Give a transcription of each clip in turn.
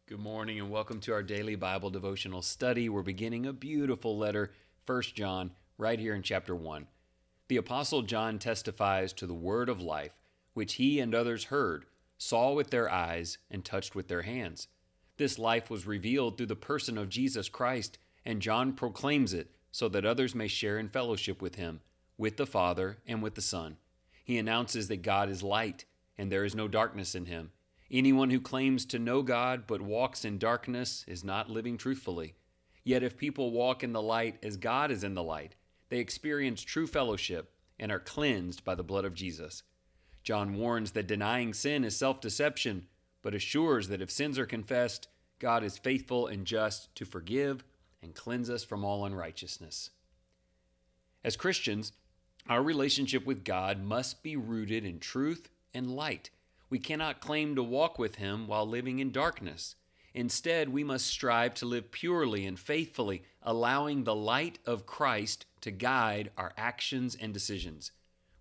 Good morning and welcome to our daily Bible devotional study. We're beginning a beautiful letter, 1 John, right here in chapter 1. The Apostle John testifies to the word of life, which he and others heard, saw with their eyes, and touched with their hands. This life was revealed through the person of Jesus Christ, and John proclaims it so that others may share in fellowship with him, with the Father, and with the Son. He announces that God is light, and there is no darkness in him. Anyone who claims to know God but walks in darkness is not living truthfully. Yet if people walk in the light as God is in the light, they experience true fellowship and are cleansed by the blood of Jesus. John warns that denying sin is self-deception, but assures that if sins are confessed, God is faithful and just to forgive and cleanse us from all unrighteousness. As Christians, our relationship with God must be rooted in truth and light. We cannot claim to walk with him while living in darkness. Instead, we must strive to live purely and faithfully, allowing the light of Christ to guide our actions and decisions.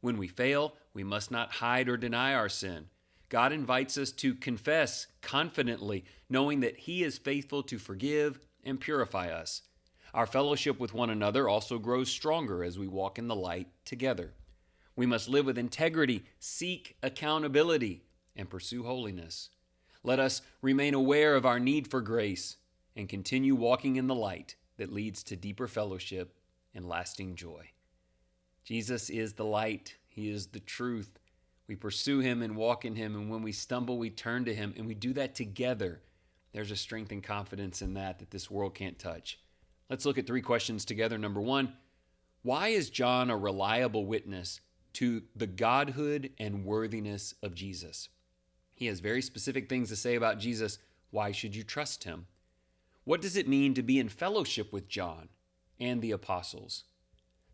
When we fail, we must not hide or deny our sin. God invites us to confess confidently, knowing that he is faithful to forgive and purify us. Our fellowship with one another also grows stronger as we walk in the light together. We must live with integrity, seek accountability, and pursue holiness. Let us remain aware of our need for grace and continue walking in the light that leads to deeper fellowship and lasting joy. Jesus is the light. He is the truth. We pursue him and walk in him, and when we stumble, we turn to him, and we do that together. There's a strength and confidence in that this world can't touch. Let's look at 3 questions together. Number 1, why is John a reliable witness to the godhood and worthiness of Jesus? He has very specific things to say about Jesus. Why should you trust him? What does it mean to be in fellowship with John and the apostles?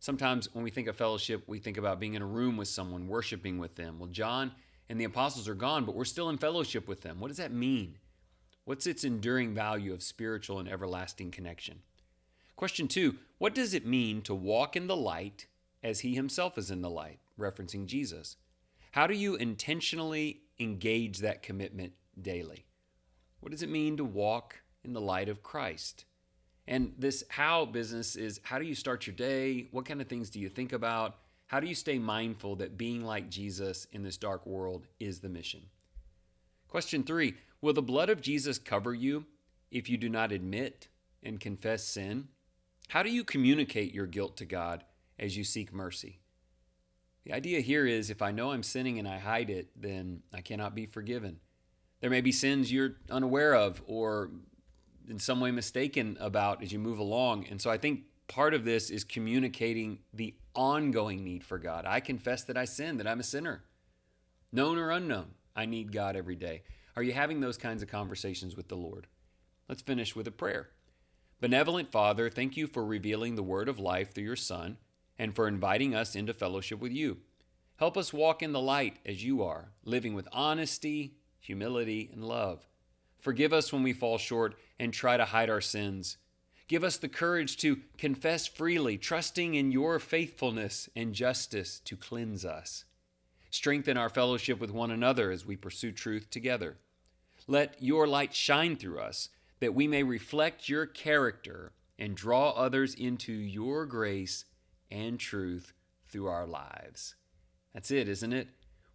Sometimes when we think of fellowship, we think about being in a room with someone, worshiping with them. Well, John and the apostles are gone, but we're still in fellowship with them. What does that mean? What's its enduring value of spiritual and everlasting connection? Question 2, what does it mean to walk in the light as he himself is in the light, referencing Jesus? How do you intentionally engage that commitment daily? What does it mean to walk in the light of Christ? And this how business is, how do you start your day? What kind of things do you think about? How do you stay mindful that being like Jesus in this dark world is the mission? Question 3, will the blood of Jesus cover you if you do not admit and confess sin? How do you communicate your guilt to God as you seek mercy? The idea here is if I know I'm sinning and I hide it, then I cannot be forgiven. There may be sins you're unaware of or in some way mistaken about as you move along. And so I think part of this is communicating the ongoing need for God. I confess that I sin, that I'm a sinner. Known or unknown, I need God every day. Are you having those kinds of conversations with the Lord? Let's finish with a prayer. Benevolent Father, thank you for revealing the word of life through your Son, and for inviting us into fellowship with you. Help us walk in the light as you are, living with honesty, humility, and love. Forgive us when we fall short and try to hide our sins. Give us the courage to confess freely, trusting in your faithfulness and justice to cleanse us. Strengthen our fellowship with one another as we pursue truth together. Let your light shine through us, that we may reflect your character and draw others into your grace and truth through our lives. That's it, isn't it?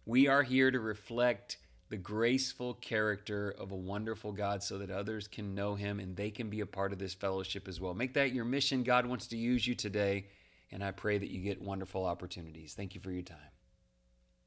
We are here to reflect the graceful character of a wonderful God so that others can know him and they can be a part of this fellowship as well. Make that your mission. God wants to use you today, and I pray that you get wonderful opportunities. Thank you for your time.